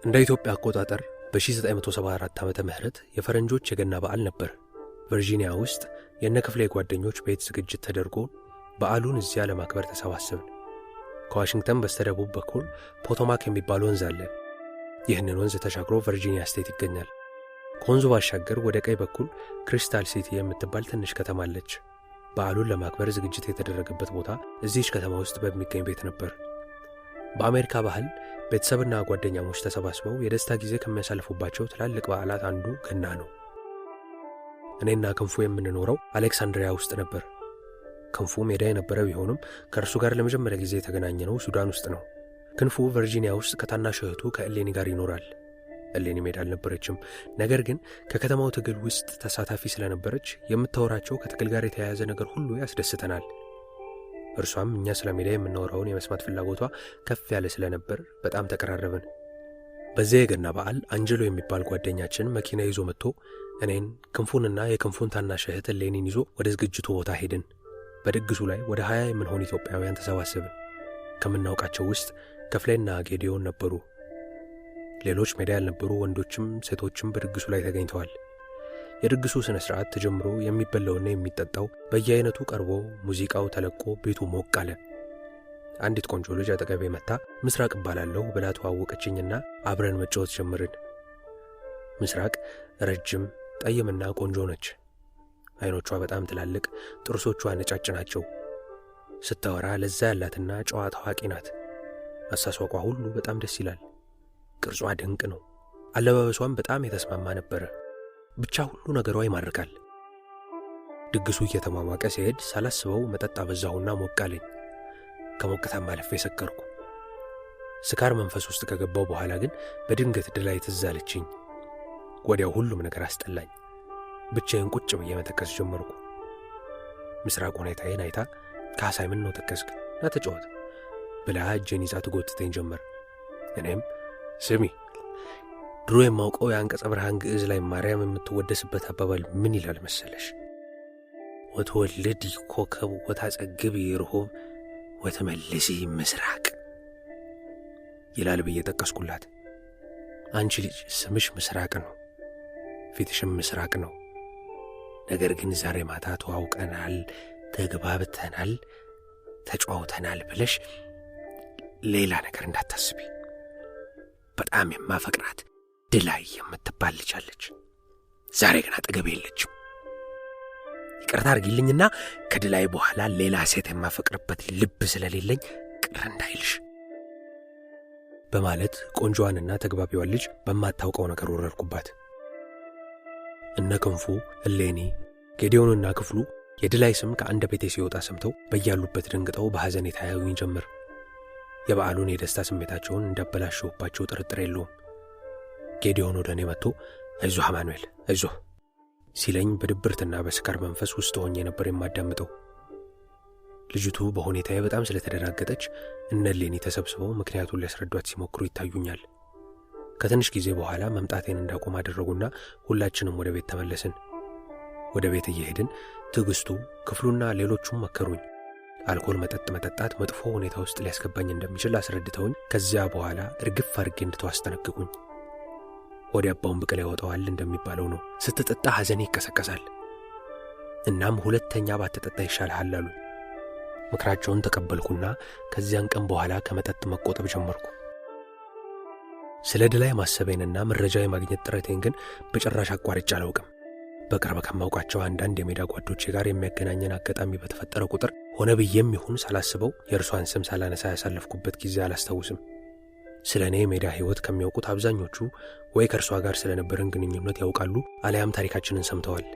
እንደ ኢትዮጵያ አቆጣጠር በ1974 ዓመተ ምህረት የፈረንጆች የገና በዓል ነበር። ቨርጂኒያ ውስጥ የነ ክፍሌ ጓደኞች ቤት ዝግጅት ተደርጎ በዓሉን እዚያ ለማክበር ተሰባሰብን። ከዋሽንግተን በስተደቡብ በኩል ፖቶማክ የሚባል ወንዝ አለ። ይህንን ወንዝ ተሻግሮ ቨርጂኒያ ስቴት ይገኛል። ከወንዙ ባሻገር ወደ ቀኝ በኩል ክሪስታል ሲቲ የምትባል ትንሽ ከተማ አለች። በዓሉን ለማክበር ዝግጅት የተደረገበት ቦታ እዚህች ከተማ ውስጥ በሚገኝ ቤት ነበር። በአሜሪካ ባህል ቤተሰብና ጓደኛሞች ተሰባስበው የደስታ ጊዜ ከሚያሳልፉባቸው ትላልቅ በዓላት አንዱ ገና ነው። እኔና ክንፉ የምንኖረው አሌክሳንድሪያ ውስጥ ነበር። ክንፉ ሜዳ የነበረ ቢሆንም ከእርሱ ጋር ለመጀመሪያ ጊዜ የተገናኘነው ሱዳን ውስጥ ነው። ክንፉ ቨርጂኒያ ውስጥ ከታናሽ እህቱ ከእሌኒ ጋር ይኖራል። እሌኒ ሜዳ አልነበረችም። ነገር ግን ከከተማው ትግል ውስጥ ተሳታፊ ስለነበረች የምታወራቸው ከትግል ጋር የተያያዘ ነገር ሁሉ ያስደስተናል። እርሷም እኛ ስለ ሜዳ የምናወራውን የመስማት ፍላጎቷ ከፍ ያለ ስለነበር በጣም ተቀራረብን። በዚያ የገና በዓል አንጀሎ የሚባል ጓደኛችን መኪና ይዞ መጥቶ እኔን ክንፉንና የክንፉን ታናሽ እህት እሌኒን ይዞ ወደ ዝግጅቱ ቦታ ሄድን። በድግሱ ላይ ወደ 20 የምንሆን ኢትዮጵያውያን ተሰባሰብን። ከምናውቃቸው ውስጥ ከፍሌና ጌዲዮን ነበሩ። ሌሎች ሜዳ ያልነበሩ ወንዶችም ሴቶችም በድግሱ ላይ ተገኝተዋል። የድግሱ ስነ ስርዓት ተጀምሮ የሚበላውና የሚጠጣው በየአይነቱ ቀርቦ ሙዚቃው ተለቆ ቤቱ ሞቅ አለ። አንዲት ቆንጆ ልጅ አጠገቤ መጣ። ምስራቅ እባላለሁ ብላ ተዋወቀችኝና አብረን መጫወት ጀመርን። ምስራቅ ረጅም ጠይምና ቆንጆ ነች። አይኖቿ በጣም ትላልቅ፣ ጥርሶቿ ነጫጭ ናቸው። ስታወራ ለዛ ያላትና ጨዋ ታዋቂ ናት። አሳሷቋ ሁሉ በጣም ደስ ይላል። ቅርጿ ድንቅ ነው። አለባበሷም በጣም የተስማማ ነበረ። ብቻ ሁሉ ነገሯ ይማርካል። ድግሱ እየተሟሟቀ ሲሄድ ሳላስበው መጠጥ አበዛሁና ሞቃለኝ። ከሞቅታም አልፌ ሰከርኩ። ስካር መንፈስ ውስጥ ከገባው በኋላ ግን በድንገት ድላይ ትዝ አለችኝ። ወዲያው ሁሉም ነገር አስጠላኝ። ብቻዬን ቁጭ ብዬ መተከስ ጀመርኩ። ምስራቅ ሁኔታዬን አይታ ካሳይ ምን ነው ተከስክ ና ተጫወት ብላ እጄን ይዛ ትጎትተኝ ጀመር። እኔም ስሚ ድሮ የማውቀው የአንቀጸ ብርሃን ግዕዝ ላይ ማርያም የምትወደስበት አባባል ምን ይላል መሰለሽ? ወትወልድ ኮከብ ወታጸግብ ይርሆብ ወተመልሲ ምስራቅ ይላል ብዬ ጠቀስኩላት። አንቺ ልጅ ስምሽ ምስራቅ ነው፣ ፊትሽም ምስራቅ ነው። ነገር ግን ዛሬ ማታ ተዋውቀናል፣ ተግባብተናል፣ ተጫውተናል ብለሽ ሌላ ነገር እንዳታስቢ። በጣም የማፈቅራት ድላይ የምትባል ልጅ አለች። ዛሬ ግን አጠገቤ የለችም። ይቅርታ አድርጊልኝና ከድላይ በኋላ ሌላ ሴት የማፈቅርበት ልብ ስለሌለኝ ቅር እንዳይልሽ በማለት ቆንጆዋንና ተግባቢዋን ልጅ በማታውቀው ነገር ወረድኩባት። እነ ክንፉ፣ እሌኒ፣ ጌዲዮንና ክፍሉ የድላይ ስም ከአንደበቴ ሲወጣ ሰምተው በያሉበት ደንግጠው በሐዘን የታያዩኝ ጀመር። የበዓሉን የደስታ ስሜታቸውን እንዳበላሸሁባቸው ጥርጥር የለውም። ጌዲዮን ወደ እኔ መጥቶ አይዞህ አማኑኤል አይዞህ ሲለኝ በድብርትና በስካር መንፈስ ውስጥ ሆኜ ነበር የማዳምጠው። ልጅቱ በሁኔታዬ በጣም ስለተደናገጠች እነ እሌኒ ተሰብስበው ምክንያቱን ሊያስረዷት ሲሞክሩ ይታዩኛል። ከትንሽ ጊዜ በኋላ መምጣቴን እንዳቆም አደረጉና ሁላችንም ወደ ቤት ተመለስን። ወደ ቤት እየሄድን ትዕግስቱ፣ ክፍሉና ሌሎቹም መከሩኝ። አልኮል መጠጥ መጠጣት መጥፎ ሁኔታ ውስጥ ሊያስገባኝ እንደሚችል አስረድተውኝ ከዚያ በኋላ እርግፍ አድርጌ እንድተው አስጠነቅቁኝ። ወደ አባውን ብቅል ያወጣዋል እንደሚባለው ነው። ስትጠጣ ሐዘኔ ይቀሰቀሳል። እናም ሁለተኛ ባትጠጣ ይሻልሃል አሉኝ። ምክራቸውን ተቀበልኩና ከዚያን ቀን በኋላ ከመጠጥ መቆጠብ ጀመርኩ። ስለ ድላይ ማሰቤንና መረጃ የማግኘት ጥረቴን ግን በጭራሽ አቋርጬ አላውቅም። በቅርብ ከማውቃቸው አንዳንድ የሜዳ ጓዶቼ ጋር የሚያገናኘን አጋጣሚ በተፈጠረ ቁጥር ሆነ ብዬም ይሁን ሳላስበው የእርሷን ስም ሳላነሳ ያሳለፍኩበት ጊዜ አላስታውስም። ስለ እኔ የሜዳ ሕይወት ከሚያውቁት አብዛኞቹ ወይ ከእርሷ ጋር ስለነበረን ግንኙነት ያውቃሉ አሊያም ታሪካችንን ሰምተዋል።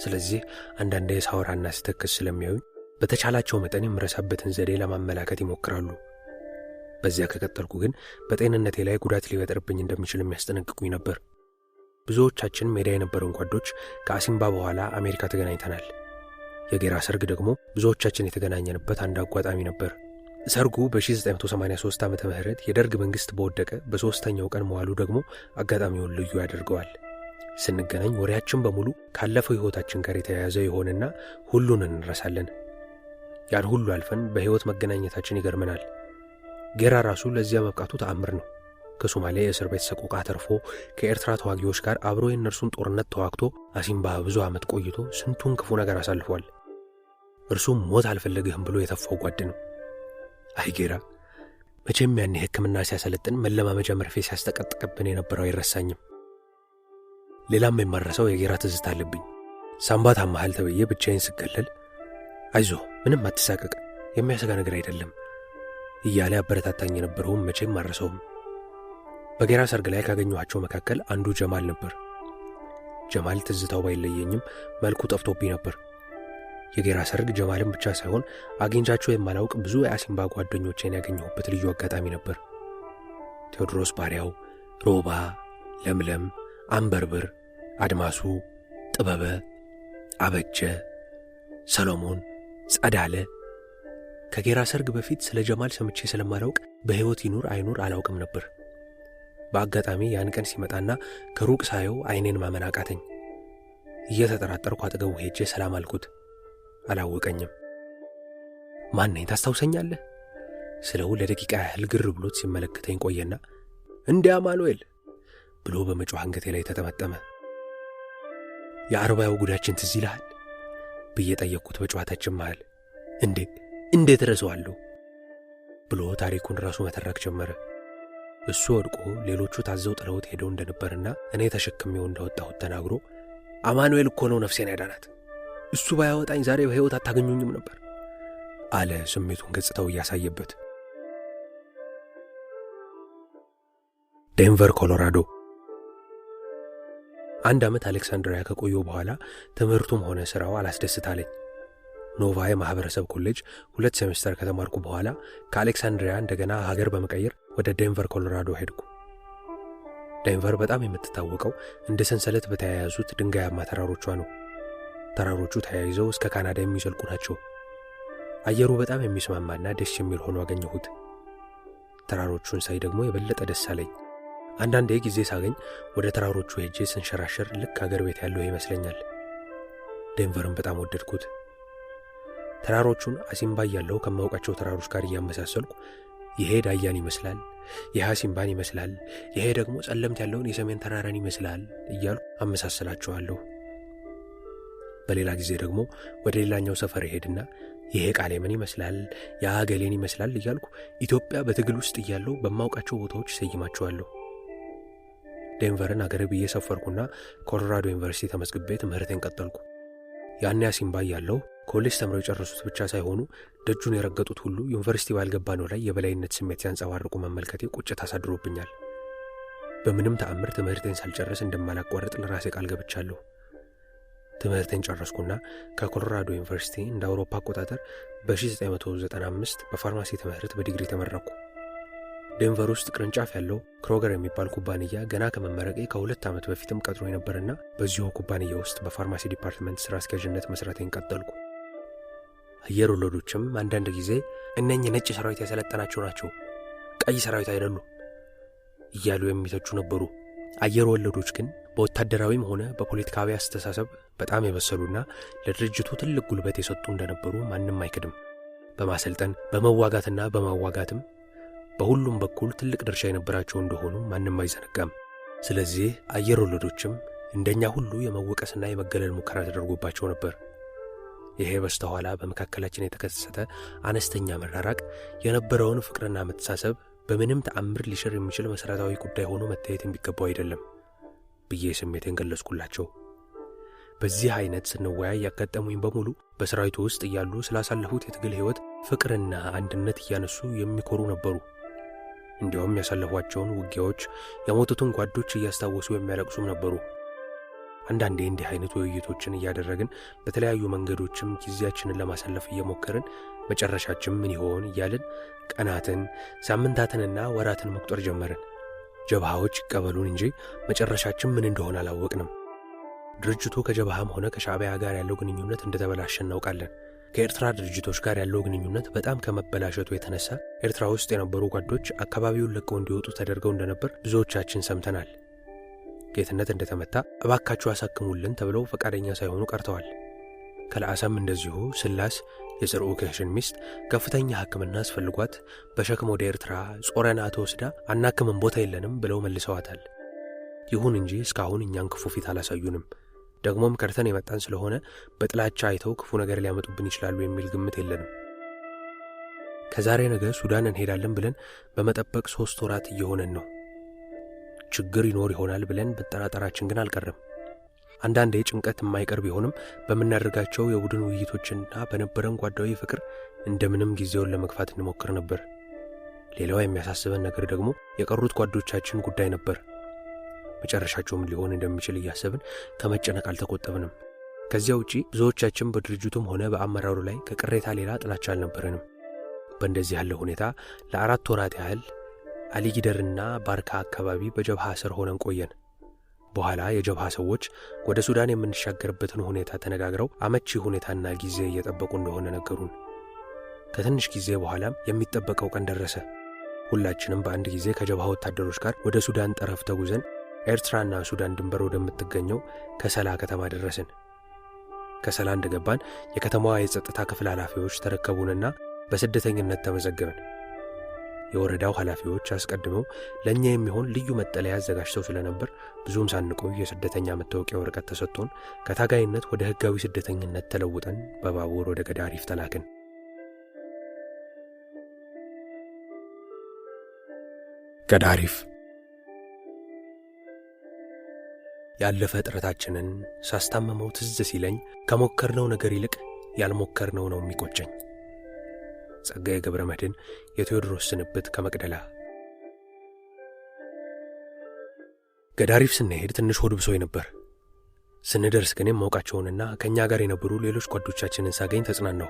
ስለዚህ አንዳንዴ ሳወራና ስተክስ ስለሚያዩኝ በተቻላቸው መጠን የምረሳበትን ዘዴ ለማመላከት ይሞክራሉ። በዚያ ከቀጠልኩ ግን በጤንነቴ ላይ ጉዳት ሊፈጥርብኝ እንደሚችል የሚያስጠነቅቁኝ ነበር። ብዙዎቻችን ሜዳ የነበረን ጓዶች ከአሲምባ በኋላ አሜሪካ ተገናኝተናል። የጌራ ሰርግ ደግሞ ብዙዎቻችን የተገናኘንበት አንድ አጋጣሚ ነበር። ሰርጉ በ1983 ዓመተ ምህረት የደርግ መንግስት በወደቀ በሶስተኛው ቀን መዋሉ ደግሞ አጋጣሚውን ልዩ ያደርገዋል። ስንገናኝ ወሬያችን በሙሉ ካለፈው ሕይወታችን ጋር የተያያዘ ይሆንና ሁሉን እንረሳለን። ያን ሁሉ አልፈን በሕይወት መገናኘታችን ይገርመናል። ጌራ ራሱ ለዚያ መብቃቱ ተአምር ነው። ከሶማሌ የእስር ቤት ሰቆቃ ተርፎ ከኤርትራ ተዋጊዎች ጋር አብሮ የእነርሱን ጦርነት ተዋግቶ አሲምባ ብዙ ዓመት ቆይቶ ስንቱን ክፉ ነገር አሳልፏል። እርሱም ሞት አልፈለግህም ብሎ የተፋው ጓድ ነው። አይ ጌራ መቼም ያኔ ሕክምና ሲያሰለጥን መለማመጃ መርፌ ሲያስጠቀጥቀብን የነበረው አይረሳኝም። ሌላም የማረሰው የጌራ ትዝታ አለብኝ። ሳምባ ታመሃል ተብዬ ብቻዬን ስገለል አይዞህ ምንም አትሳቀቅ የሚያሰጋ ነገር አይደለም እያለ አበረታታኝ የነበረውም መቼም አረሰውም። በጌራ ሰርግ ላይ ካገኘኋቸው መካከል አንዱ ጀማል ነበር። ጀማል ትዝታው ባይለየኝም መልኩ ጠፍቶብኝ ነበር። የጌራ ሰርግ ጀማልን ብቻ ሳይሆን አግኝቻቸው የማላውቅ ብዙ የአሲምባ ጓደኞቼን ያገኘሁበት ልዩ አጋጣሚ ነበር። ቴዎድሮስ ባሪያው፣ ሮባ፣ ለምለም፣ አንበርብር፣ አድማሱ፣ ጥበበ፣ አበጀ፣ ሰሎሞን፣ ጸዳለ። ከጌራ ሰርግ በፊት ስለ ጀማል ሰምቼ ስለማላውቅ በሕይወት ይኑር አይኑር አላውቅም ነበር። በአጋጣሚ ያን ቀን ሲመጣና ከሩቅ ሳየው አይኔን ማመን አቃተኝ። እየተጠራጠርኩ አጠገቡ ሄጄ ሰላም አልኩት። አላወቀኝም። ማን ነኝ ታስታውሰኛለህ ስለው ለደቂቃ ያህል ግር ብሎት ሲመለከተኝ ቆየና እንዴ አማኑኤል ብሎ በመጮህ አንገቴ ላይ ተጠመጠመ። የአርባያው ጉዳችን ትዝ ይልሃል ብዬ ጠየቅኩት በጨዋታችን መሃል። እንዴት ረሳዋለሁ ብሎ ታሪኩን ራሱ መተረክ ጀመረ። እሱ ወድቆ ሌሎቹ ታዘው ጥለውት ሄደው እንደነበርና እኔ ተሸክሜው እንደወጣሁት ተናግሮ አማኑኤል እኮ ነው ነፍሴን ያዳናት፣ እሱ ባያወጣኝ ዛሬ በሕይወት አታገኙኝም ነበር አለ ስሜቱን ገጽታው እያሳየበት። ዴንቨር ኮሎራዶ። 1 ዓመት አሌክሳንድሪያ ከቆዩ በኋላ ትምህርቱም ሆነ ስራው አላስደስታለኝ። ኖቫ የማህበረሰብ ኮሌጅ 2 ሴሜስተር ከተማርኩ በኋላ ከአሌክሳንድሪያ እንደገና ሀገር በመቀየር ወደ ዴንቨር ኮሎራዶ ሄድኩ። ዴንቨር በጣም የምትታወቀው እንደ ሰንሰለት በተያያዙት ድንጋያማ ተራሮቿ ነው። ተራሮቹ ተያይዘው እስከ ካናዳ የሚዘልቁ ናቸው። አየሩ በጣም የሚስማማና ደስ የሚል ሆኖ አገኘሁት። ተራሮቹን ሳይ ደግሞ የበለጠ ደስ አለኝ። አንዳንዴ ጊዜ ሳገኝ ወደ ተራሮቹ ሄጄ ስንሸራሸር ልክ አገር ቤት ያለው ይመስለኛል። ዴንቨርን በጣም ወደድኩት። ተራሮቹን አሲምባ ያለው ከማውቃቸው ተራሮች ጋር እያመሳሰልኩ ይሄ ዳያን ይመስላል፣ ይሄ አሲምባን ይመስላል፣ ይሄ ደግሞ ጸለምት ያለውን የሰሜን ተራራን ይመስላል እያሉ አመሳሰላቸዋለሁ። በሌላ ጊዜ ደግሞ ወደ ሌላኛው ሰፈር ሄድና ይሄ ቃሌምን ይመስላል፣ ያ ገሌን ይመስላል እያልኩ ኢትዮጵያ በትግል ውስጥ እያለው በማውቃቸው ቦታዎች ሰይማቸዋለሁ። ዴንቨርን አገር ብዬ ሰፈርኩና ኮሎራዶ ዩኒቨርሲቲ ተመዝግቤ ትምህርቴን ቀጠልኩ። ያኔ አሲምባ ያለው ኮሌጅ ተምረው የጨረሱት ብቻ ሳይሆኑ ደጁን የረገጡት ሁሉ ዩኒቨርሲቲ ባልገባነው ላይ የበላይነት ስሜት ሲያንጸባርቁ መመልከቴ ቁጭት አሳድሮብኛል። በምንም ተአምር ትምህርቴን ሳልጨርስ እንደማላቋርጥ ለራሴ ቃል ገብቻለሁ። ትምህርቴን ጨረስኩና ከኮሎራዶ ዩኒቨርሲቲ እንደ አውሮፓ አቆጣጠር በ1995 በፋርማሲ ትምህርት በዲግሪ ተመረኩ። ዴንቨር ውስጥ ቅርንጫፍ ያለው ክሮገር የሚባል ኩባንያ ገና ከመመረቄ ከ2 ዓመት በፊትም ቀጥሮ የነበርና በዚሁ ኩባንያ ውስጥ በፋርማሲ ዲፓርትመንት ስራ አስኪያጅነት መስራቴን ቀጠልኩ። አየር ወለዶችም አንዳንድ ጊዜ እነኚህ ነጭ ሰራዊት ያሰለጠናቸው ናቸው፣ ቀይ ሰራዊት አይደሉም እያሉ የሚተቹ ነበሩ። አየር ወለዶች ግን በወታደራዊም ሆነ በፖለቲካዊ አስተሳሰብ በጣም የበሰሉና ለድርጅቱ ትልቅ ጉልበት የሰጡ እንደነበሩ ማንም አይክድም። በማሰልጠን በመዋጋትና በማዋጋትም በሁሉም በኩል ትልቅ ድርሻ የነበራቸው እንደሆኑ ማንም አይዘነጋም። ስለዚህ አየር ወለዶችም እንደኛ ሁሉ የመወቀስና የመገለል ሙከራ ተደርጎባቸው ነበር። ይሄ በስተኋላ በመካከላችን የተከሰተ አነስተኛ መራራቅ የነበረውን ፍቅርና መተሳሰብ በምንም ተአምር ሊሽር የሚችል መሰረታዊ ጉዳይ ሆኖ መታየት የሚገባው አይደለም ብዬ ስሜቴን ገለጽኩላቸው። በዚህ አይነት ስንወያይ ያጋጠሙኝ በሙሉ በሰራዊቱ ውስጥ እያሉ ስላሳለፉት የትግል ህይወት ፍቅርና አንድነት እያነሱ የሚኮሩ ነበሩ። እንዲያውም ያሳለፏቸውን ውጊያዎች፣ የሞቱትን ጓዶች እያስታወሱ የሚያለቅሱም ነበሩ። አንዳንዴ እንዲህ አይነት ውይይቶችን እያደረግን በተለያዩ መንገዶችም ጊዜያችንን ለማሳለፍ እየሞከርን መጨረሻችን ምን ይሆን እያልን ቀናትን፣ ሳምንታትንና ወራትን መቁጠር ጀመርን። ጀብሃዎች ይቀበሉን እንጂ መጨረሻችን ምን እንደሆነ አላወቅንም። ድርጅቱ ከጀብሃም ሆነ ከሻዕቢያ ጋር ያለው ግንኙነት እንደተበላሸ እናውቃለን። ከኤርትራ ድርጅቶች ጋር ያለው ግንኙነት በጣም ከመበላሸቱ የተነሳ ኤርትራ ውስጥ የነበሩ ጓዶች አካባቢውን ለቀው እንዲወጡ ተደርገው እንደነበር ብዙዎቻችን ሰምተናል። ጌትነት እንደተመታ እባካችሁ አሳክሙልን ተብለው ፈቃደኛ ሳይሆኑ ቀርተዋል። ከለአሳም እንደዚሁ ስላስ የጽርኡ ክህሽን ሚስት ከፍተኛ ሕክምና አስፈልጓት በሸክም ወደ ኤርትራ ጾረና ተወስዳ አናክምን ቦታ የለንም ብለው መልሰዋታል። ይሁን እንጂ እስካሁን እኛን ክፉ ፊት አላሳዩንም። ደግሞም ከርተን የመጣን ስለሆነ በጥላቻ አይተው ክፉ ነገር ሊያመጡብን ይችላሉ የሚል ግምት የለንም። ከዛሬ ነገ ሱዳን እንሄዳለን ብለን በመጠበቅ 3 ወራት እየሆነን ነው። ችግር ይኖር ይሆናል ብለን መጠራጠራችን ግን አልቀረም። አንዳንዴ ጭንቀት የማይቀር ቢሆንም በምናደርጋቸው የቡድን ውይይቶችና በነበረን ጓዳዊ ፍቅር እንደምንም ጊዜውን ለመግፋት እንሞክር ነበር። ሌላው የሚያሳስበን ነገር ደግሞ የቀሩት ጓዶቻችን ጉዳይ ነበር። መጨረሻቸውም ሊሆን እንደሚችል እያሰብን ከመጨነቅ አልተቆጠብንም። ከዚያ ውጪ ብዙዎቻችን በድርጅቱም ሆነ በአመራሩ ላይ ከቅሬታ ሌላ ጥላቻ አልነበረንም። በእንደዚህ ያለ ሁኔታ ለ4 ወራት ያህል አሊጊደርና ባርካ አካባቢ በጀብሃ ስር ሆነን ቆየን። በኋላ የጀብሃ ሰዎች ወደ ሱዳን የምንሻገርበትን ሁኔታ ተነጋግረው አመቺ ሁኔታና ጊዜ እየጠበቁ እንደሆነ ነገሩን። ከትንሽ ጊዜ በኋላም የሚጠበቀው ቀን ደረሰ። ሁላችንም በአንድ ጊዜ ከጀብሃ ወታደሮች ጋር ወደ ሱዳን ጠረፍ ተጉዘን ኤርትራና ሱዳን ድንበር ወደምትገኘው ከሰላ ከተማ ደረስን። ከሰላ እንደገባን የከተማዋ የጸጥታ ክፍል ኃላፊዎች ተረከቡንና በስደተኝነት ተመዘገብን። የወረዳው ኃላፊዎች አስቀድመው ለኛ የሚሆን ልዩ መጠለያ አዘጋጅተው ስለነበር ብዙም ሳንቆይ የስደተኛ መታወቂያ ወረቀት ተሰጥቶን ከታጋይነት ወደ ህጋዊ ስደተኝነት ተለውጠን በባቡር ወደ ገዳሪፍ ተላክን። ገዳሪፍ ያለፈ ጥረታችንን ሳስታመመው ትዝ ሲለኝ ከሞከርነው ነገር ይልቅ ያልሞከርነው ነው የሚቆጨኝ። ጸጋዬ ገብረ መድኅን የቴዎድሮስ ስንብት ከመቅደላ። ገዳሪፍ ስንሄድ ትንሽ ሆድ ብሶኝ ነበር። ስንደርስ ግን የማውቃቸውንና ከኛ ጋር የነበሩ ሌሎች ጓዶቻችንን ሳገኝ ተጽናናሁ።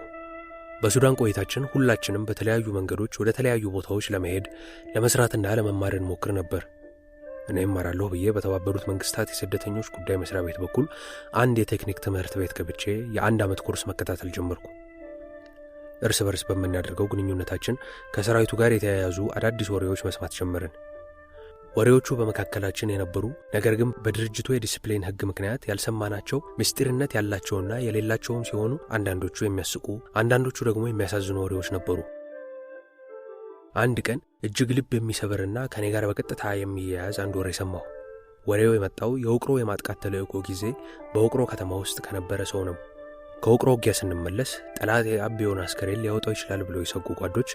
በሱዳን ቆይታችን ሁላችንም በተለያዩ መንገዶች ወደ ተለያዩ ቦታዎች ለመሄድ ለመስራትና ለመማር እንሞክር ነበር። እኔም እማራለሁ ብዬ በተባበሩት መንግስታት የስደተኞች ጉዳይ መስሪያ ቤት በኩል አንድ የቴክኒክ ትምህርት ቤት ገብቼ የ1 ዓመት ኮርስ መከታተል ጀመርኩ። እርስ በርስ በምናደርገው ግንኙነታችን ከሰራዊቱ ጋር የተያያዙ አዳዲስ ወሬዎች መስማት ጀመርን። ወሬዎቹ በመካከላችን የነበሩ ነገር ግን በድርጅቱ የዲሲፕሊን ሕግ ምክንያት ያልሰማናቸው ምስጢርነት ያላቸውና የሌላቸውም ሲሆኑ አንዳንዶቹ የሚያስቁ አንዳንዶቹ ደግሞ የሚያሳዝኑ ወሬዎች ነበሩ። አንድ ቀን እጅግ ልብ የሚሰብርና ከኔ ጋር በቀጥታ የሚያያዝ አንድ ወሬ ሰማሁ። ወሬው የመጣው የውቅሮ የማጥቃት ተልእኮ ጊዜ በውቅሮ ከተማ ውስጥ ከነበረ ሰው ነው። ከውቅሮ ውጊያ ስንመለስ ጠላት የአቤውን አስከሬን ሊያወጣው ይችላል ብለው የሰጉ ጓዶች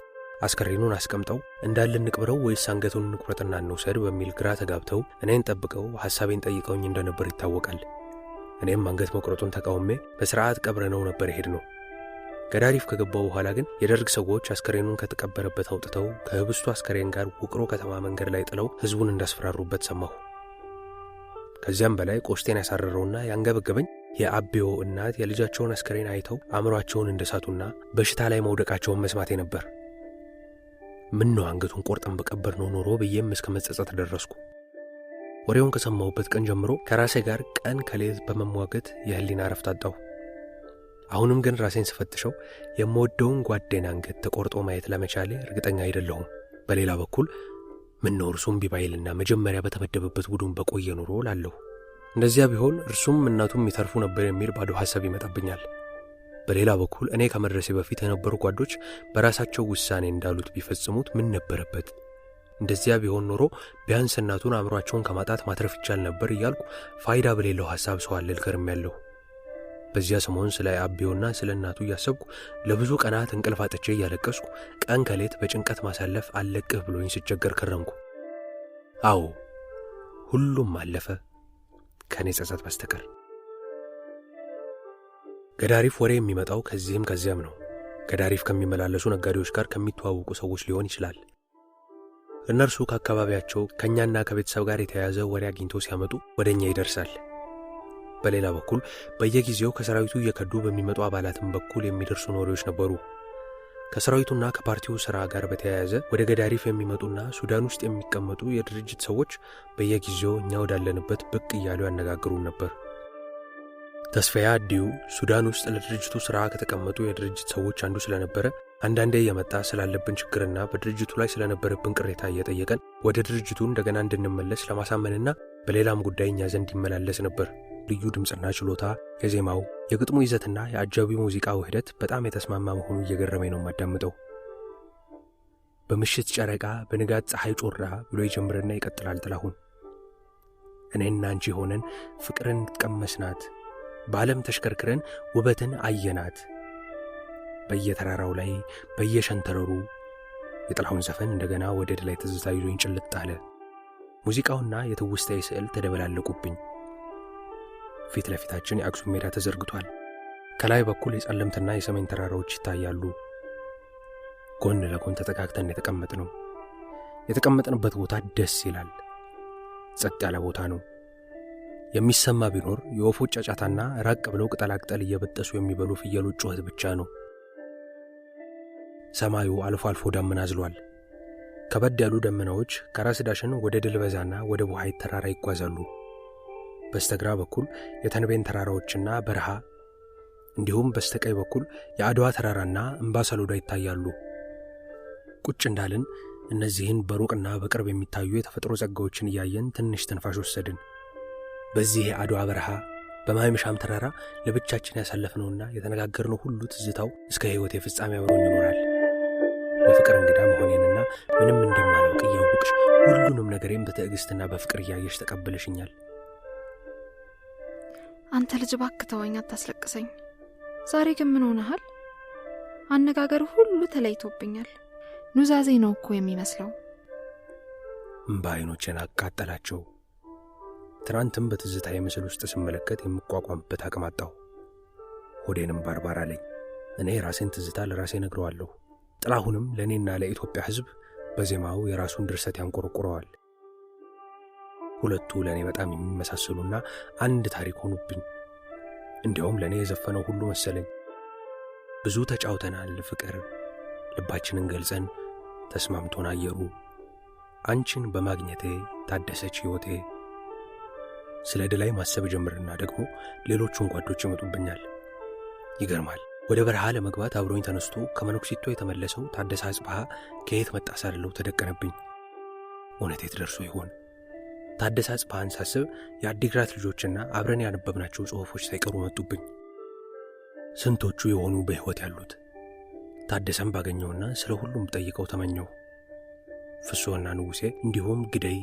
አስከሬኑን አስቀምጠው እንዳለ እንቅብረው ወይስ አንገቱን እንቁረጥና እንውሰድ በሚል ግራ ተጋብተው እኔን ጠብቀው ሐሳቤን ጠይቀውኝ እንደነበር ይታወቃል። እኔም አንገት መቁረጡን ተቃውሜ በስርዓት ቀብረነው ነበር የሄድነው። ገዳሪፍ ከገባው በኋላ ግን የደርግ ሰዎች አስከሬኑን ከተቀበረበት አውጥተው ከህብስቱ አስከሬን ጋር ውቅሮ ከተማ መንገድ ላይ ጥለው ህዝቡን እንዳስፈራሩበት ሰማሁ። ከዚያም በላይ ቆስጤን ያሳረረውና ያንገበገበኝ የአቤው እናት የልጃቸውን አስከሬን አይተው አእምሯቸውን እንደሳቱና በሽታ ላይ መውደቃቸውን መስማቴ ነበር። ምን ነው አንገቱን ቆርጠን በቀበርነው ኖሮ ብዬም እስከ መጸጸት ደረስኩ። ወሬውን ከሰማሁበት ቀን ጀምሮ ከራሴ ጋር ቀን ከሌት በመሟገት የህሊና ረፍት አጣሁ። አሁንም ግን ራሴን ስፈትሸው የምወደውን ጓዴን አንገት ተቆርጦ ማየት ለመቻሌ እርግጠኛ አይደለሁም። በሌላ በኩል ምን ነው እርሱም ቢባይልና መጀመሪያ በተመደበበት ቡድን በቆየ ኑሮ ላለሁ። እንደዚያ ቢሆን እርሱም እናቱም ይተርፉ ነበር የሚል ባዶ ሐሳብ ይመጣብኛል። በሌላ በኩል እኔ ከመድረሴ በፊት የነበሩ ጓዶች በራሳቸው ውሳኔ እንዳሉት ቢፈጽሙት ምን ነበረበት? እንደዚያ ቢሆን ኖሮ ቢያንስ እናቱን አእምሯቸውን ከማጣት ማትረፍ ይቻል ነበር እያልኩ ፋይዳ በሌለው ሐሳብ ሰዋለል ከርሜያለሁ። በዚያ ሰሞን ስለ አቤውና ስለ እናቱ እያሰብኩ ለብዙ ቀናት እንቅልፍ አጥቼ እያለቀስኩ ቀን ከሌት በጭንቀት ማሳለፍ አለቅህ ብሎኝ ስቸገር ከረምኩ። አዎ ሁሉም አለፈ ከኔ ጸጸት በስተቀር። ገዳሪፍ ወሬ የሚመጣው ከዚህም ከዚያም ነው። ገዳሪፍ ከሚመላለሱ ነጋዴዎች ጋር ከሚተዋወቁ ሰዎች ሊሆን ይችላል። እነርሱ ከአካባቢያቸው ከኛና ከቤተሰብ ጋር የተያያዘ ወሬ አግኝተው ሲያመጡ ወደኛ ይደርሳል። በሌላ በኩል በየጊዜው ከሰራዊቱ እየከዱ በሚመጡ አባላትም በኩል የሚደርሱ ወሬዎች ነበሩ። ከሰራዊቱና ከፓርቲው ሥራ ጋር በተያያዘ ወደ ገዳሪፍ የሚመጡና ሱዳን ውስጥ የሚቀመጡ የድርጅት ሰዎች በየጊዜው እኛ ወዳለንበት ብቅ እያሉ ያነጋግሩን ነበር። ተስፋዬ አዲው ሱዳን ውስጥ ለድርጅቱ ሥራ ከተቀመጡ የድርጅት ሰዎች አንዱ ስለነበረ አንዳንዴ የመጣ ስላለብን ችግርና በድርጅቱ ላይ ስለነበረብን ቅሬታ እየጠየቀን ወደ ድርጅቱ እንደገና እንድንመለስ ለማሳመንና በሌላም ጉዳይ እኛ ዘንድ ይመላለስ ነበር። ልዩ ድምፅና ችሎታ፣ የዜማው የግጥሙ ይዘትና የአጃቢው ሙዚቃ ውህደት በጣም የተስማማ መሆኑ እየገረመኝ ነው የማዳምጠው። በምሽት ጨረቃ በንጋት ፀሐይ ጮራ ብሎ ይጀምርና ይቀጥላል ጥላሁን። እኔና አንቺ ሆነን ፍቅርን ቀመስናት፣ በዓለም ተሽከርክረን ውበትን አየናት፣ በየተራራው ላይ በየሸንተረሩ። የጥላሁን ዘፈን እንደገና ወደ ላይ ትዝታ ይዞኝ ጭልጥ አለ። ሙዚቃውና የትውስታዬ ስዕል ተደበላለቁብኝ። ፊት ለፊታችን የአክሱም ሜዳ ተዘርግቷል። ከላይ በኩል የጸለምትና የሰሜን ተራራዎች ይታያሉ። ጎን ለጎን ተጠጋግተን የተቀመጥነው። የተቀመጥንበት ቦታ ደስ ይላል። ጸጥ ያለ ቦታ ነው። የሚሰማ ቢኖር የወፎች ጫጫታና ራቅ ብለው ቅጠላቅጠል እየበጠሱ የሚበሉ ፍየሎች ጩኸት ብቻ ነው። ሰማዩ አልፎ አልፎ ደመና አዝሏል። ከበድ ያሉ ደመናዎች ከራስ ዳሽን ወደ ድልበዛና ወደ ቡሃይት ተራራ ይጓዛሉ። በስተግራ በኩል የተንቤን ተራራዎችና በረሃ እንዲሁም በስተቀኝ በኩል የአድዋ ተራራና እምባሰሎዳ ይታያሉ። ቁጭ እንዳልን እነዚህን በሩቅና በቅርብ የሚታዩ የተፈጥሮ ጸጋዎችን እያየን ትንሽ ትንፋሽ ወሰድን። በዚህ የአድዋ በረሃ በማይምሻም ተራራ ለብቻችን ያሳለፍነውና የተነጋገርነው ሁሉ ትዝታው እስከ ሕይወት የፍጻሜ አብሮኝ ይኖራል። ለፍቅር እንግዳ መሆኔንና ምንም እንደማላውቅ እያወቅሽ ሁሉንም ነገሬን በትዕግስትና በፍቅር እያየሽ ተቀበለሽኛል። አንተ ልጅ እባክህ ተወኝ፣ አታስለቅሰኝ። ዛሬ ግን ምን ሆነሃል? አነጋገር ሁሉ ተለይቶብኛል። ኑዛዜ ነው እኮ የሚመስለው። እምባ ዓይኖቼን አቃጠላቸው። ትናንትም በትዝታዬ ምስል ውስጥ ስመለከት የምቋቋምበት አቅም አጣሁ። ሆዴንም ባርባር አለኝ። እኔ ራሴን ትዝታ ለራሴ ነግረዋለሁ። ጥላሁንም ለእኔና ለኢትዮጵያ ሕዝብ በዜማው የራሱን ድርሰት ያንቆረቁረዋል። ሁለቱ ለእኔ በጣም የሚመሳሰሉና አንድ ታሪክ ሆኑብኝ። እንዲያውም ለእኔ የዘፈነው ሁሉ መሰለኝ። ብዙ ተጫውተናል ፍቅር፣ ልባችንን ገልጸን ተስማምቶን አየሩ። አንቺን በማግኘቴ ታደሰች ሕይወቴ። ስለ ድላይ ማሰብ ጀምርና ደግሞ ሌሎቹን ጓዶች ይመጡብኛል። ይገርማል። ወደ በረሃ ለመግባት አብሮኝ ተነስቶ ከመነኩሲቶ የተመለሰው ታደሰ አጽብሃ ከየት መጣ ሳልለው ተደቀነብኝ። እውነቴት ደርሶ ይሆን? ታደሰ አጽብሃን ሳስብ የአዲግራት ልጆችና አብረን ያነበብናቸው ጽሑፎች ሳይቀሩ መጡብኝ። ስንቶቹ የሆኑ በሕይወት ያሉት? ታደሰን ባገኘውና ስለ ሁሉም ጠይቀው ተመኘው። ፍሶና ንጉሴ እንዲሁም ግደይ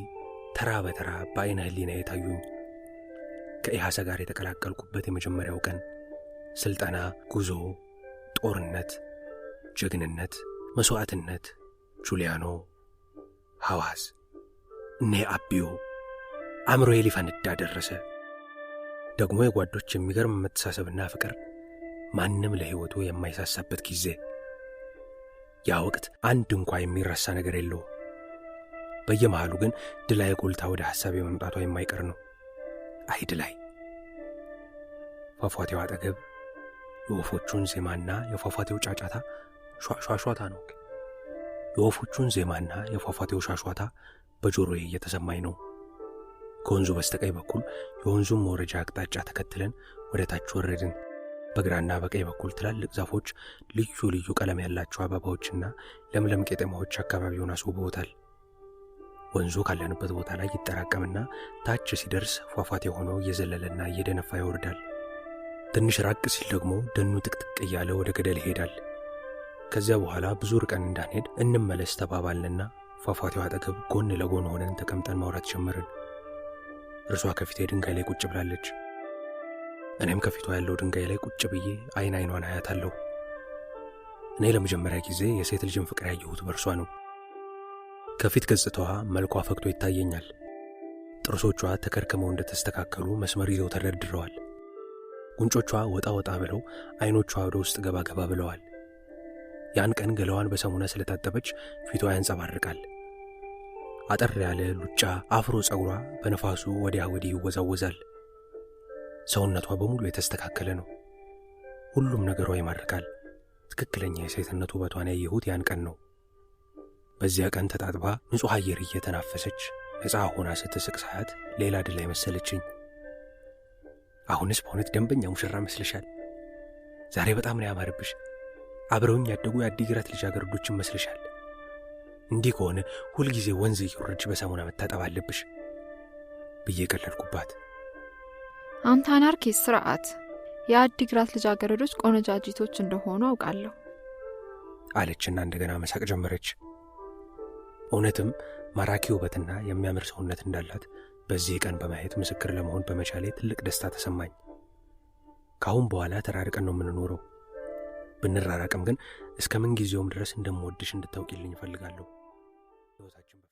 ተራ በተራ በአይነ ህሊና የታዩኝ። ከኢሃሰ ጋር የተቀላቀልኩበት የመጀመሪያው ቀን ስልጠና፣ ጉዞ፣ ጦርነት፣ ጀግንነት፣ መስዋዕትነት፣ ጁሊያኖ፣ ሐዋዝ፣ እነ አቢዮ አእምሮዬ ሊፈነዳ ደረሰ። ደግሞ የጓዶች የሚገርም መተሳሰብና ፍቅር፣ ማንም ለሕይወቱ የማይሳሳበት ጊዜ። ያ ወቅት አንድ እንኳ የሚረሳ ነገር የለው። በየመሃሉ ግን ድላይ ጎልታ ወደ ሐሳብ የመምጣቷ የማይቀር ነው። አይ ድላይ! ፏፏቴው አጠገብ የወፎቹን ዜማና የፏፏቴው ጫጫታ ሿሿታ ነው። የወፎቹን ዜማና የፏፏቴው ሻሿታ በጆሮዬ እየተሰማኝ ነው። ከወንዙ በስተቀኝ በኩል የወንዙን መውረጃ አቅጣጫ ተከትለን ወደ ታች ወረድን። በግራና በቀኝ በኩል ትላልቅ ዛፎች፣ ልዩ ልዩ ቀለም ያላቸው አበባዎችና ለምለም ቄጠማዎች አካባቢውን አስውበውታል። ወንዙ ካለንበት ቦታ ላይ ይጠራቀምና ታች ሲደርስ ፏፏቴ ሆኖ እየዘለለና እየደነፋ ይወርዳል። ትንሽ ራቅ ሲል ደግሞ ደኑ ጥቅጥቅ እያለ ወደ ገደል ይሄዳል። ከዚያ በኋላ ብዙ ርቀን እንዳንሄድ እንመለስ ተባባልንና ፏፏቴው አጠገብ ጎን ለጎን ሆነን ተቀምጠን ማውራት ጀመርን። እርሷ ከፊቴ ድንጋይ ላይ ቁጭ ብላለች። እኔም ከፊቷ ያለው ድንጋይ ላይ ቁጭ ብዬ አይን አይኗን አያታለሁ። እኔ ለመጀመሪያ ጊዜ የሴት ልጅን ፍቅር ያየሁት በእርሷ ነው። ከፊት ገጽታዋ መልኳ ፈክቶ ይታየኛል። ጥርሶቿ ተከርከመው እንደተስተካከሉ መስመር ይዘው ተደርድረዋል። ጉንጮቿ ወጣ ወጣ ብለው አይኖቿ ወደ ውስጥ ገባ ገባ ብለዋል። ያን ቀን ገላዋን በሳሙና ስለታጠበች ፊቷ ያንጸባርቃል። አጠር ያለ ሉጫ አፍሮ ጸጉሯ በነፋሱ ወዲያ ወዲህ ይወዛወዛል። ሰውነቷ በሙሉ የተስተካከለ ነው። ሁሉም ነገሯ ይማርካል። ትክክለኛ የሴትነት ውበቷን ያየሁት ያን ቀን ነው። በዚያ ቀን ተጣጥባ ንጹሕ አየር እየተናፈሰች ነፃ ሆና ስትስቅ ሳያት ሌላ ድላይ መሰለችኝ። አሁንስ በእውነት ደንበኛ ሙሽራ መስለሻል። ዛሬ በጣም ነው ያማረብሽ። አብረውኝ ያደጉ የአዲግራት ልጃገረዶችን መስለሻል። እንዲህ ከሆነ ሁልጊዜ ወንዝ እየወረድሽ በሳሙና መታጠብ አለብሽ ብዬ ቀለድኩባት። አንተ አናርኪስ ስርዓት! የአዲግራት ልጃገረዶች ቆነጃጅቶች እንደሆኑ አውቃለሁ አለችና እንደገና መሳቅ ጀመረች። እውነትም ማራኪ ውበትና የሚያምር ሰውነት እንዳላት በዚህ ቀን በማየት ምስክር ለመሆን በመቻሌ ትልቅ ደስታ ተሰማኝ። ካሁን በኋላ ተራርቀን ነው የምንኖረው። ብንራራቅም ግን እስከ ምን ጊዜውም ድረስ እንደምወድሽ እንድታውቂልኝ እፈልጋለሁ።